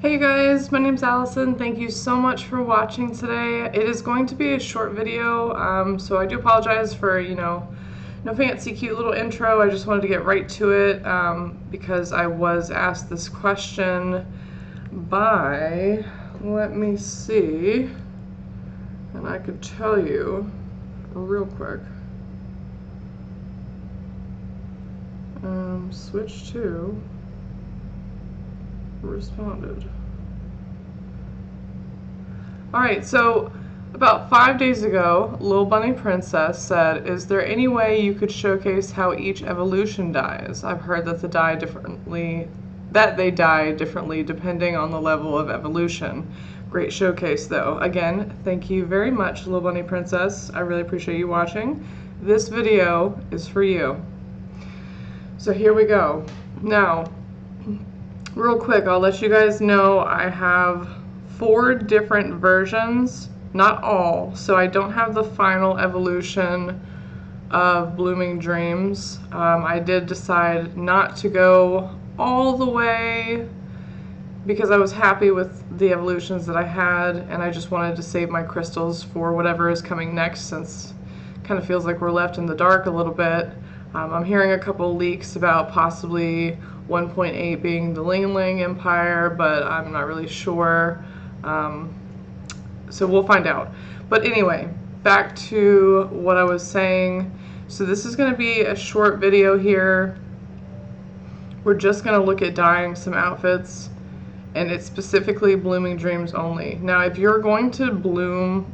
Hey guys, my name's Allison. Thank you so much for watching today. It is going to be a short video, so I do apologize for, no fancy cute little intro. I just wanted to get right to it because I was asked this question by, let me see, and I could tell you real quick. Switch to responded. Alright, so about 5 days ago, Lil Bunny Princess said, is there any way you could showcase how each evolution dies? I've heard that they die differently depending on the level of evolution. Great showcase though. Again, thank you very much, Lil Bunny Princess. I really appreciate you watching. This video is for you. So here we go. Now, real quick, I'll let you guys know I have 4 different versions, not all, so I don't have the final evolution of Blooming Dreams. I did decide not to go all the way because I was happy with the evolutions that I had, and I just wanted to save my crystals for whatever is coming next, since it kind of feels like we're left in the dark a little bit. I'm hearing a couple leaks about possibly 1.8 being the Ling Ling Empire, but I'm not really sure. So we'll find out. But anyway, back to what I was saying. So this is going to be a short video here. We're just going to look at dyeing some outfits, and it's specifically Blooming Dreams only. Now, if you're going to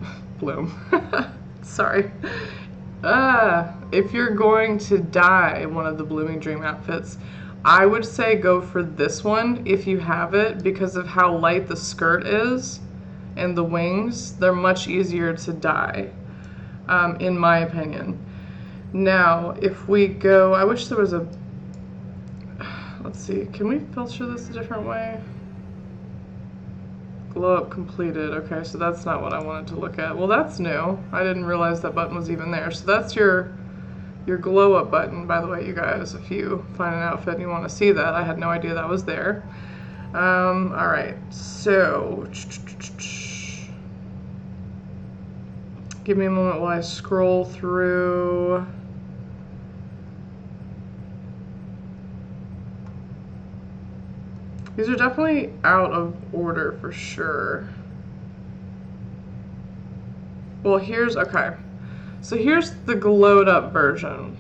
sorry. If you're going to dye one of the Blooming Dream outfits, I would say go for this one if you have it, because of how light the skirt is and the wings. They're much easier to dye, in my opinion. Now, if we go, I wish there was a, let's see, can we filter this a different way? Glow up completed. Okay, so that's not what I wanted to look at. Well, that's new. I didn't realize that button was even there. So that's your glow up button, by the way, you guys. If you find an outfit and you want to see that, I had no idea that was there. All right, so give me a moment while I scroll through. These are definitely out of order for sure. Well, okay. So here's the glowed up version.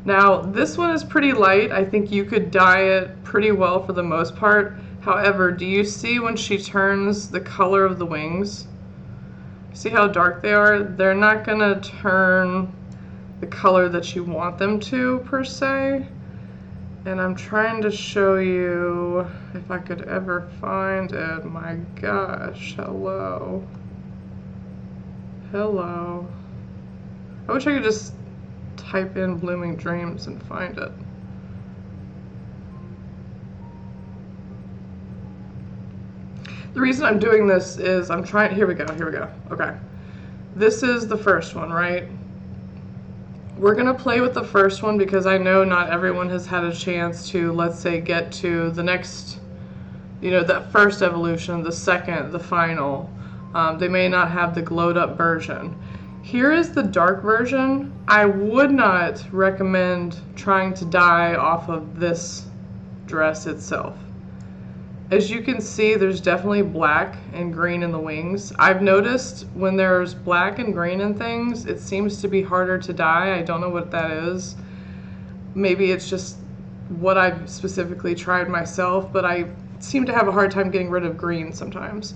Now, this one is pretty light. I think you could dye it pretty well for the most part. However, do you see when she turns the color of the wings? See how dark they are? They're not gonna turn the color that you want them to, per se. And I'm trying to show you if I could ever find it. My gosh, hello. Hello. I wish I could just type in Blooming Dreams and find it. The reason I'm doing this is I'm trying, here we go. Okay. This is the first one, right? We're going to play with the first one because I know not everyone has had a chance to, let's say, get to the next, that first evolution, the second, the final. They may not have the glowed up version. Here is the dark version. I would not recommend trying to dye off of this dress itself. As you can see, there's definitely black and green in the wings. I've noticed when there's black and green in things, it seems to be harder to dye. I don't know what that is. Maybe it's just what I've specifically tried myself, but I seem to have a hard time getting rid of green sometimes.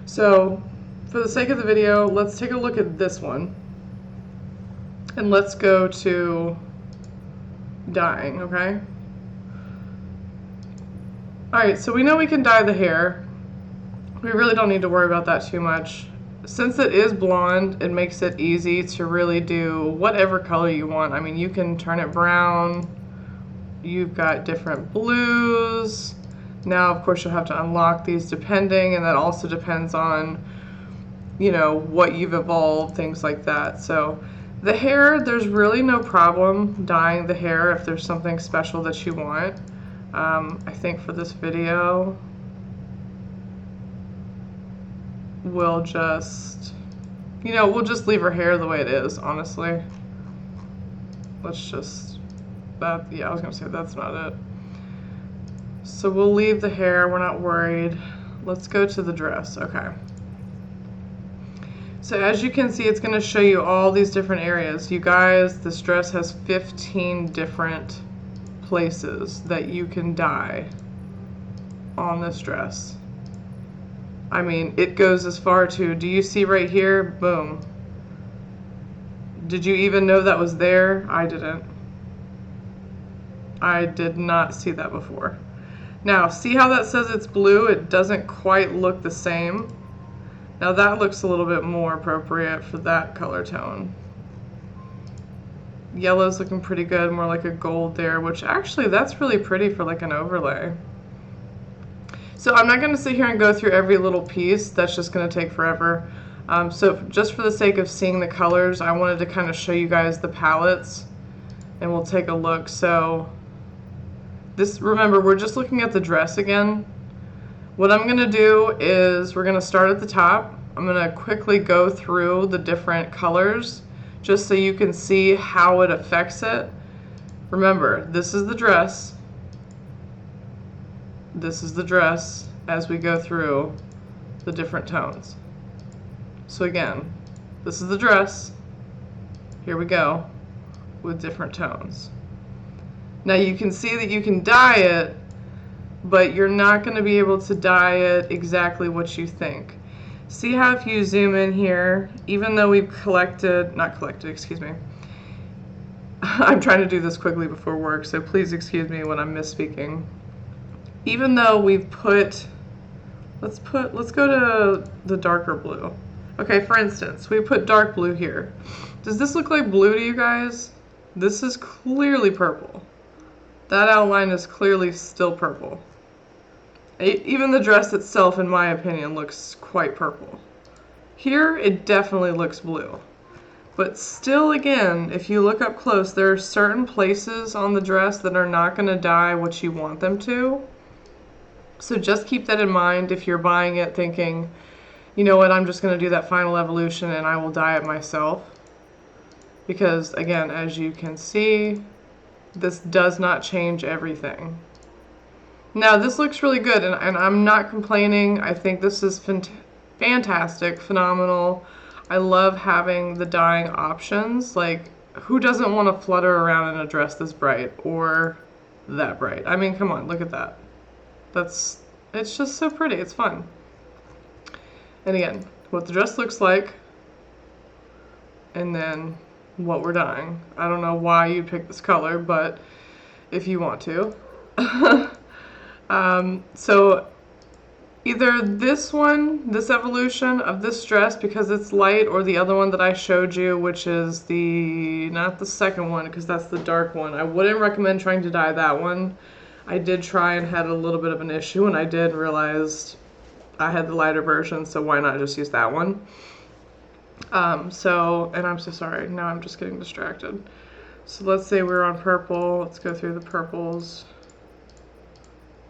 So, for the sake of the video, let's take a look at this one. And let's go to dyeing, okay? Alright, so we know we can dye the hair. We really don't need to worry about that too much. Since it is blonde, it makes it easy to really do whatever color you want. I mean, you can turn it brown. You've got different blues. Now, of course, you'll have to unlock these depending, and that also depends on, what you've evolved, things like that. So the hair, there's really no problem dyeing the hair if there's something special that you want. I think for this video, we'll just, you know, we'll just leave her hair the way it is, honestly. Let's just, yeah, I was gonna say that's not it. So we'll leave the hair, we're not worried. Let's go to the dress, okay. So as you can see, it's gonna show you all these different areas. You guys, this dress has 15 different places that you can dye on this dress. I mean, it goes as far to, do you see right here? Boom. Did you even know that was there? I didn't. I did not see that before. Now, see how that says it's blue? It doesn't quite look the same. Now that looks a little bit more appropriate for that color tone. Yellow's looking pretty good, more like a gold there, which actually that's really pretty for like an overlay. So I'm not going to sit here and go through every little piece. That's just going to take forever. So just for the sake of seeing the colors, I wanted to kind of show you guys the palettes, and we'll take a look. So this, remember, we're just looking at the dress again. What I'm going to do is we're going to start at the top. I'm going to quickly go through the different colors just so you can see how it affects it. Remember, this is the dress. This is the dress as we go through the different tones. So again, this is the dress. Here we go with different tones. Now you can see that you can dye it, but you're not going to be able to dye it exactly what you think. See how if you zoom in here, even though we've excuse me. I'm trying to do this quickly before work, so please excuse me when I'm misspeaking. Even though we've put, let's go to the darker blue. Okay, for instance, we put dark blue here. Does this look like blue to you guys? This is clearly purple. That outline is clearly still purple. Even the dress itself, in my opinion, looks quite purple. Here, it definitely looks blue. But still, again, if you look up close, there are certain places on the dress that are not going to dye what you want them to. So just keep that in mind if you're buying it thinking, you know what, I'm just going to do that final evolution and I will dye it myself. Because, again, as you can see, this does not change everything. Now, this looks really good, and I'm not complaining. I think this is fantastic, phenomenal. I love having the dyeing options. Like, who doesn't want to flutter around in a dress this bright or that bright? I mean, come on, look at that. It's just so pretty. It's fun. And again, what the dress looks like, and then what we're dyeing. I don't know why you pick this color, but if you want to. So either this one, this evolution of this dress because it's light, or the other one that I showed you, which is not the second one because that's the dark one. I wouldn't recommend trying to dye that one. I did try and had a little bit of an issue, and I did realize I had the lighter version, so why not just use that one? And I'm so sorry, now I'm just getting distracted. So let's say we're on purple, let's go through the purples.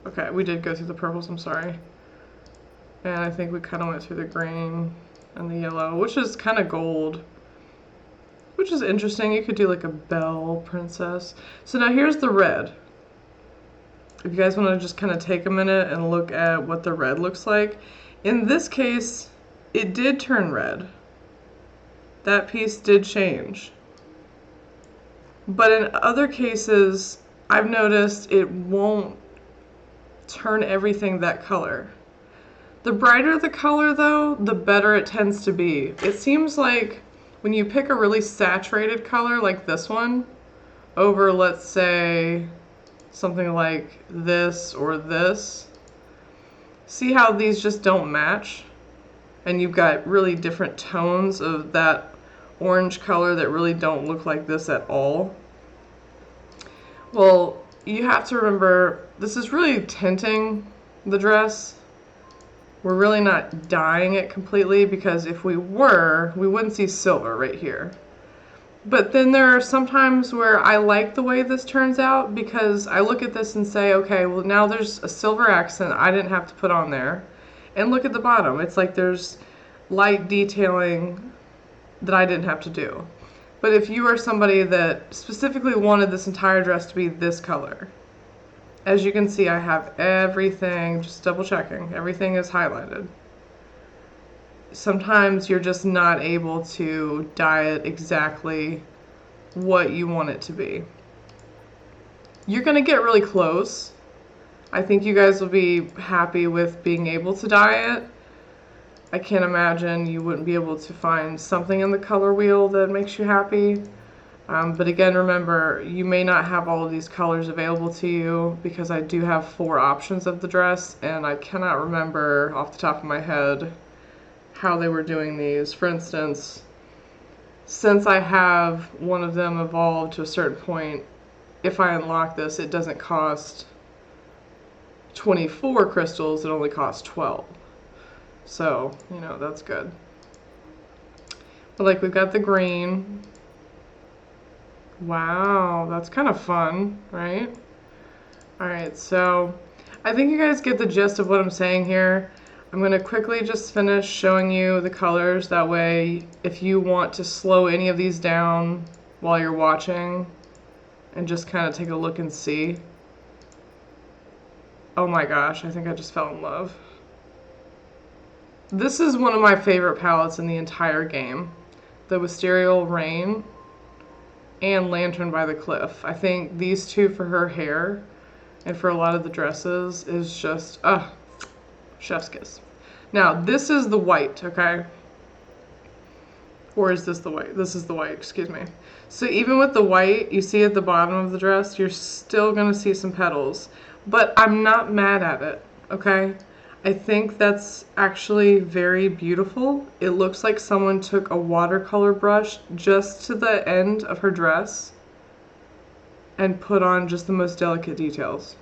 Okay, we did go through the purples, I'm sorry. And I think we kind of went through the green and the yellow, which is kind of gold. Which is interesting, you could do like a bell princess. So now here's the red. If you guys want to just kind of take a minute and look at what the red looks like. In this case, it did turn red. That piece did change. But in other cases, I've noticed it won't turn everything that color. The brighter the color though, the better it tends to be. It seems like when you pick a really saturated color like this one over, let's say, something like this or this, see how these just don't match? And you've got really different tones of that orange color that really don't look like this at all. Well, you have to remember, this is really tinting the dress. We're really not dyeing it completely, because if we were, we wouldn't see silver right here. But then there are some times where I like the way this turns out, because I look at this and say, okay, well now there's a silver accent I didn't have to put on there. And look at the bottom. It's like there's light detailing that I didn't have to do. But if you are somebody that specifically wanted this entire dress to be this color, as you can see, I have everything, just double checking, everything is highlighted. Sometimes you're just not able to dye it exactly what you want it to be. You're gonna get really close. I think you guys will be happy with being able to dye it. I can't imagine you wouldn't be able to find something in the color wheel that makes you happy. But again, remember, you may not have all of these colors available to you because I do have 4 options of the dress, and I cannot remember off the top of my head how they were doing these. For instance, since I have one of them evolved to a certain point, if I unlock this, it doesn't cost 24 crystals, it only costs 12. So, you know, that's good. But like, we've got the green. Wow, that's kind of fun, right? Alright, so I think you guys get the gist of what I'm saying here. I'm going to quickly just finish showing you the colors. That way, if you want to slow any of these down while you're watching and just kind of take a look and see. Oh my gosh, I think I just fell in love. This is one of my favorite palettes in the entire game. The Wisteria Rain and Lantern by the Cliff. I think these two for her hair and for a lot of the dresses is just, chef's kiss. Now, this is the white, okay? Or is this the white? This is the white, excuse me. So even with the white, you see at the bottom of the dress, you're still gonna see some petals. But I'm not mad at it, okay? I think that's actually very beautiful. It looks like someone took a watercolor brush just to the end of her dress and put on just the most delicate details.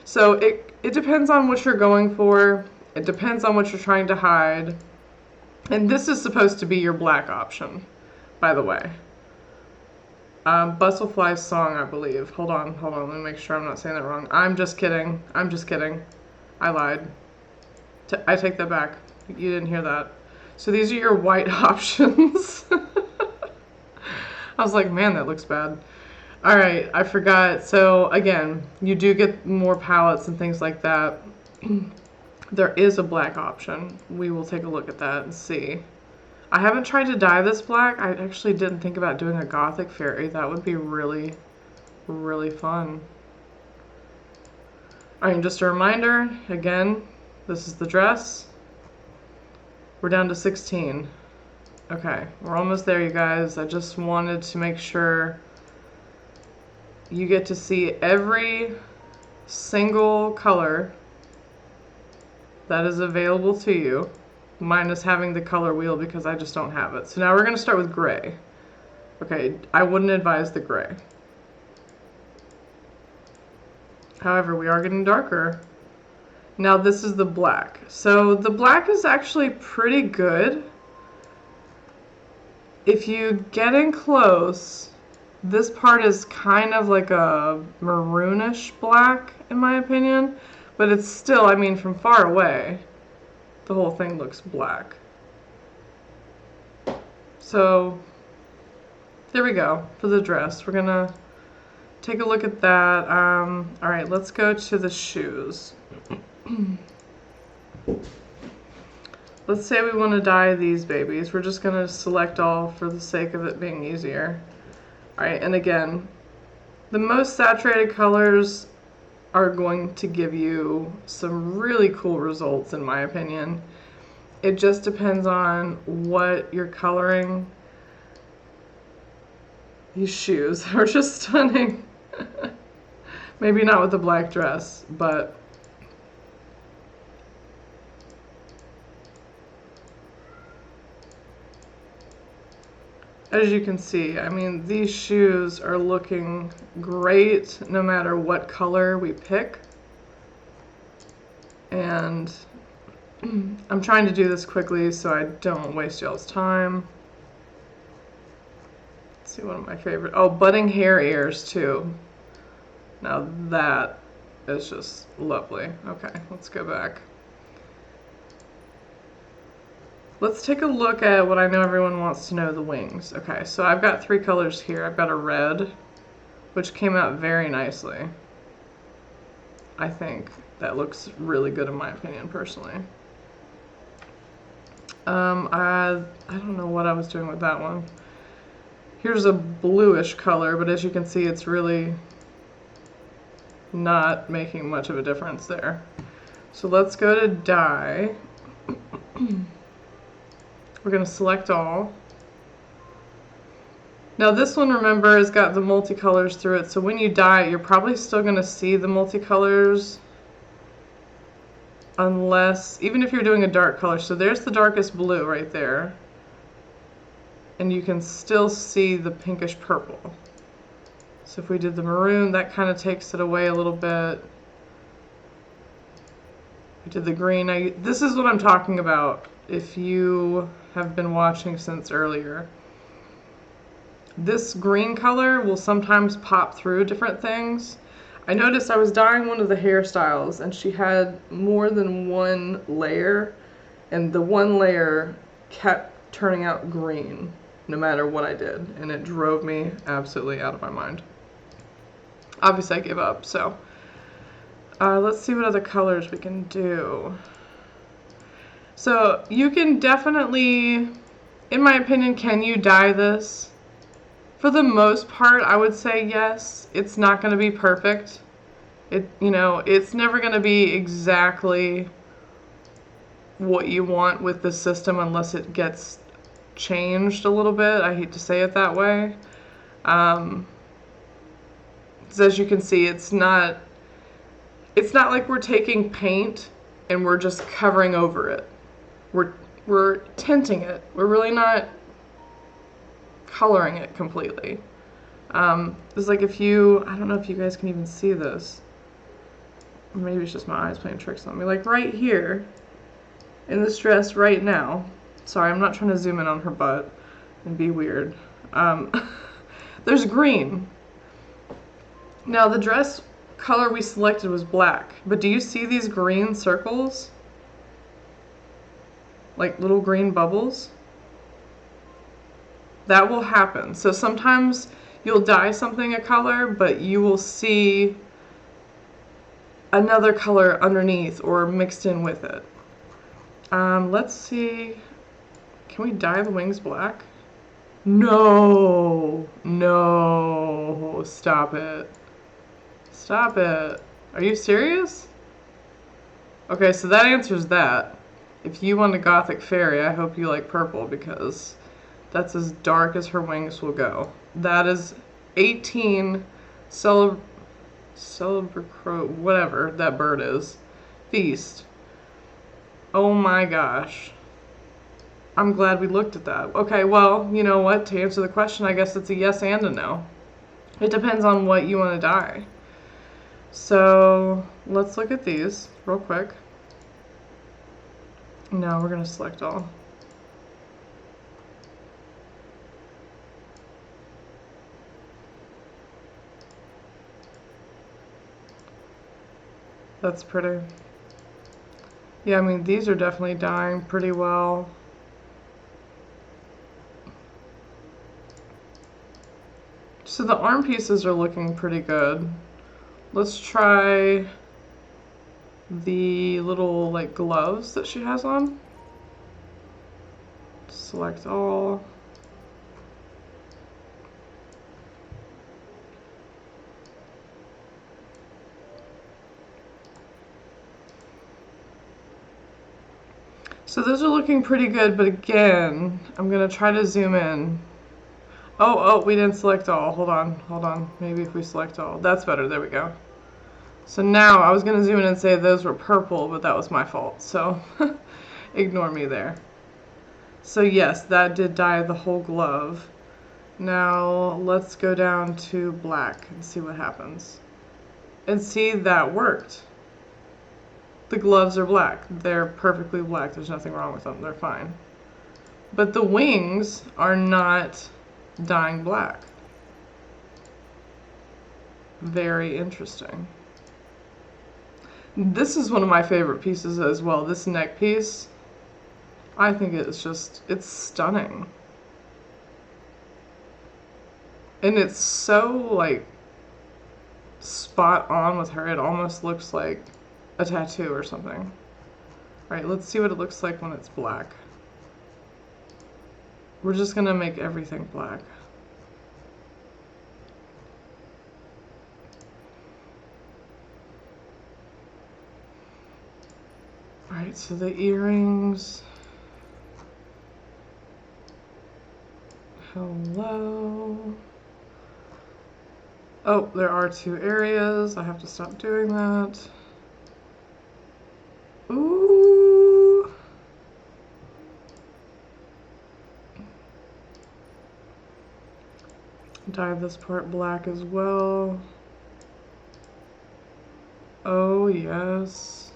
So it depends on what you're going for. It depends on what you're trying to hide. And this is supposed to be your black option, by the way. Bustlefly's song, I believe. Hold on, let me make sure I'm not saying that wrong. I'm just kidding. I lied. I take that back. You didn't hear that. So these are your white options. I was like, man, that looks bad. All right, I forgot. So again, you do get more palettes and things like that. There is a black option. We will take a look at that and see. I haven't tried to dye this black. I actually didn't think about doing a gothic fairy. That would be really, really fun. All right, just a reminder, again, this is the dress. We're down to 16. Okay, we're almost there, you guys. I just wanted to make sure you get to see every single color that is available to you, minus having the color wheel because I just don't have it. So now we're going to start with gray. Okay, I wouldn't advise the gray. However, we are getting darker. Now this is the black. So the black is actually pretty good. If you get in close, this part is kind of like a maroonish black, in my opinion. But it's still, I mean, from far away, the whole thing looks black. So there we go for the dress. We're gonna take a look at that. All right, let's go to the shoes. Let's say we want to dye these babies. We're just gonna select all for the sake of it being easier. All right, and again, the most saturated colors are going to give you some really cool results, in my opinion. It just depends on what you're coloring. These shoes are just stunning. Maybe not with the black dress, but as you can see, I mean, these shoes are looking great no matter what color we pick. And I'm trying to do this quickly so I don't waste y'all's time. Let's see, one of my favorite. Oh, budding hair ears too. Now that is just lovely. Okay, let's go back. Let's take a look at what I know everyone wants to know, the wings. Okay, so I've got 3 colors here. I've got a red, which came out very nicely. I think that looks really good in my opinion, personally. I don't know what I was doing with that one. Here's a bluish color, but as you can see, it's really not making much of a difference there. So let's go to dye. We're going to select all. Now this one, remember, has got the multicolors through it, so when you dye it, you're probably still going to see the multicolors, unless, even if you're doing a dark color. So there's the darkest blue right there, and you can still see the pinkish purple. So if we did the maroon, that kind of takes it away a little bit. We did the green. This is what I'm talking about if you have been watching since earlier. This green color will sometimes pop through different things. I noticed I was dyeing one of the hairstyles and she had more than one layer, and the one layer kept turning out green no matter what I did, and it drove me absolutely out of my mind. Obviously I gave up, so let's see what other colors we can do. So you can definitely, in my opinion, can you dye this? For the most part, I would say yes. It's not going to be perfect. It's never going to be exactly what you want with the system unless it gets changed a little bit. I hate to say it that way. So as you can see, it's not like we're taking paint and we're just covering over it. We're tinting it. We're really not coloring it completely. It's like if you, I don't know if you guys can even see this. Maybe it's just my eyes playing tricks on me. Like right here, in this dress right now. Sorry, I'm not trying to zoom in on her butt and be weird. There's green. Now the dress color we selected was black, but do you see these green circles? Like little green bubbles? That will happen. So sometimes you'll dye something a color, but you will see another color underneath or mixed in with it. Let's see. Can we dye the wings black? No. No. Stop it. Stop it. Are you serious? Okay, so that answers that. If you want a gothic fairy, I hope you like purple, because that's as dark as her wings will go. That is 18 whatever that bird is. Feast. Oh my gosh. I'm glad we looked at that. Okay, well, you know what? To answer the question, I guess it's a yes and a no. It depends on what you want to dye. So let's look at these real quick. No, we're going to select all. That's pretty. Yeah, I mean, these are definitely dyeing pretty well. So the arm pieces are looking pretty good. Let's try the little like gloves that she has on. Select all. So those are looking pretty good, but again, I'm gonna try to zoom in. Oh, we didn't select all. Hold on. Maybe if we select all. That's better. There we go. So now I was gonna zoom in and say those were purple, but that was my fault. So ignore me there. So yes, that did dye the whole glove. Now let's go down to black and see what happens. And see, that worked. The gloves are black. They're perfectly black. There's nothing wrong with them. They're fine. But the wings are not dyeing black. Very interesting. This is one of my favorite pieces as well. This neck piece. I think it's just, it's stunning. And it's so, like, spot on with her. It almost looks like a tattoo or something. Alright, let's see what it looks like when it's black. We're just gonna make everything black. Alright, so the earrings. Hello. Oh, there are 2 areas. I have to stop doing that. Ooh. Dye this part black as well. Oh, yes.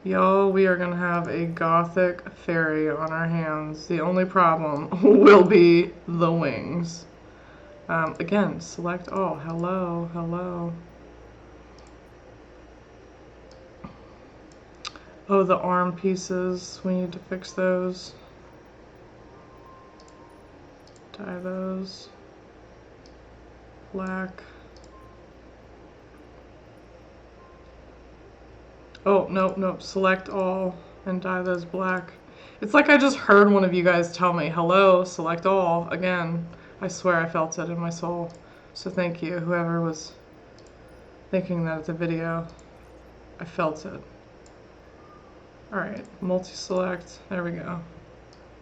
Y'all, we are gonna have a gothic fairy on our hands. The only problem will be the wings. Again, select all. Hello, hello. Oh, the arm pieces. We need to fix those. Dye those black. Oh, nope, nope. Select all and dye those black. It's like I just heard one of you guys tell me, hello, select all. Again, I swear I felt it in my soul. So thank you, whoever was thinking that at the video. I felt it. Alright, multi-select. There we go.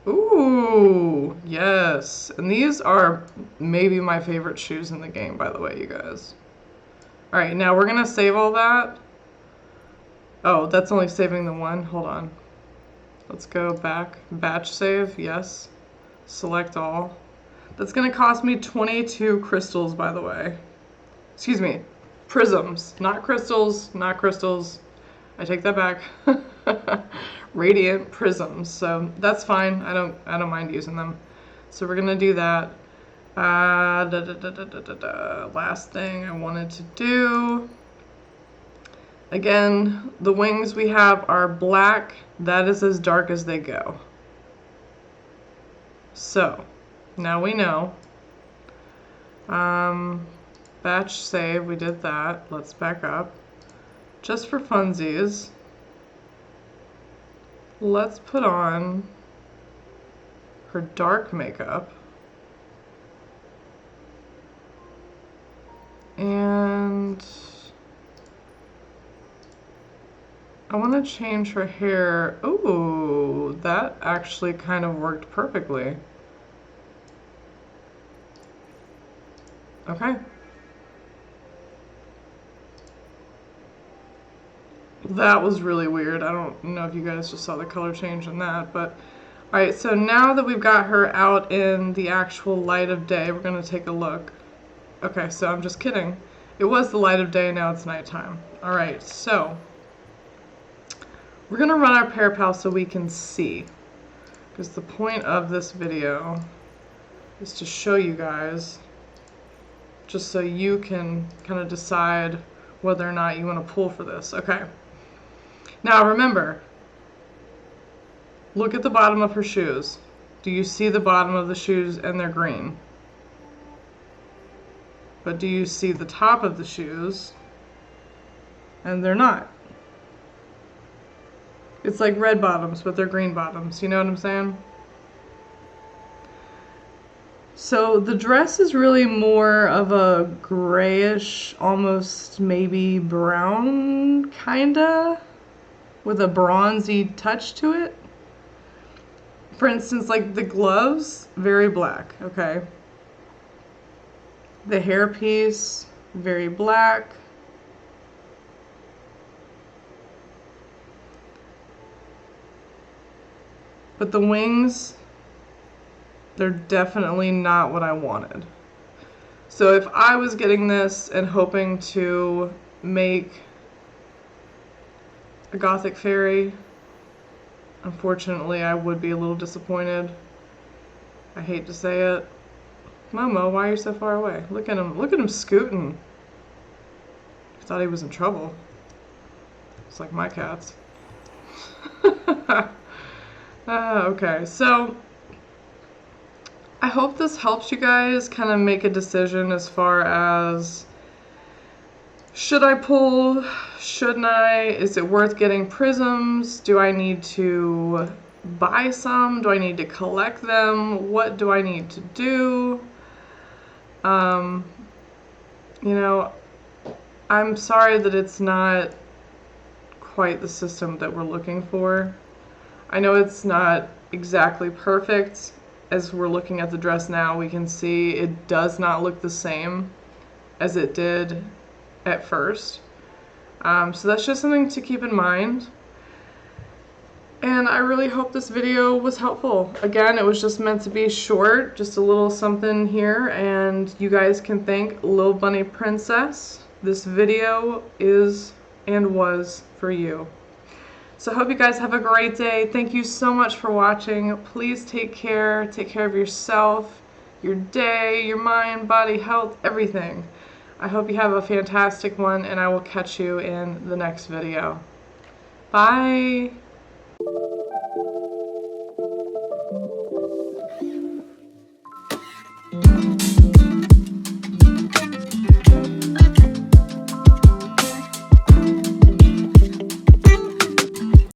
Ooh, yes. And these are maybe my favorite shoes in the game, by the way, you guys. Alright, now we're going to save all that. Oh, that's only saving the one. Hold on. Let's go back. Batch save, yes. Select all. That's going to cost me 22 crystals, by the way. Excuse me. Prisms. Not crystals. Not crystals. I take that back. Radiant prisms. So that's fine. I don't mind using them. So we're going to do that. Last thing I wanted to do. Again, the wings we have are black. That is as dark as they go. So, now we know. Batch save, we did that. Let's back up. Just for funsies, let's put on her dark makeup. And I want to change her hair. Ooh, that actually kind of worked perfectly. Okay. That was really weird. I don't know if you guys just saw the color change in that, but alright, so now that we've got her out in the actual light of day, we're going to take a look. Okay, so I'm just kidding. It was the light of day, now it's nighttime. Alright, so we're going to run our pair pal so we can see. Because the point of this video is to show you guys, just so you can kind of decide whether or not you want to pull for this. Okay. Now remember, look at the bottom of her shoes. Do you see the bottom of the shoes and they're green? But do you see the top of the shoes and they're not? It's like red bottoms, but they're green bottoms. You know what I'm saying? So the dress is really more of a grayish, almost maybe brown, kinda, with a bronzy touch to it. For instance, like the gloves, very black, okay? The hairpiece, very black. But the wings, they're definitely not what I wanted. So if I was getting this and hoping to make a gothic fairy, unfortunately I would be a little disappointed. I hate to say it. Momo, why are you so far away? Look at him scooting. I thought he was in trouble. It's like my cats. Okay, so I hope this helps you guys kind of make a decision as far as should I pull, shouldn't I, is it worth getting prisms, do I need to buy some, do I need to collect them, what do I need to do? Um, you know, I'm sorry that it's not quite the system that we're looking for. I know it's not exactly perfect. As we're looking at the dress now, we can see it does not look the same as it did at first. So that's just something to keep in mind. And I really hope this video was helpful. Again, it was just meant to be short, just a little something here, and you guys can thank Little Bunny Princess. This video is and was for you. So I hope you guys have a great day. Thank you so much for watching. Please take care of yourself, your day, your mind, body, health, everything. I hope you have a fantastic one, and I will catch you in the next video. Bye!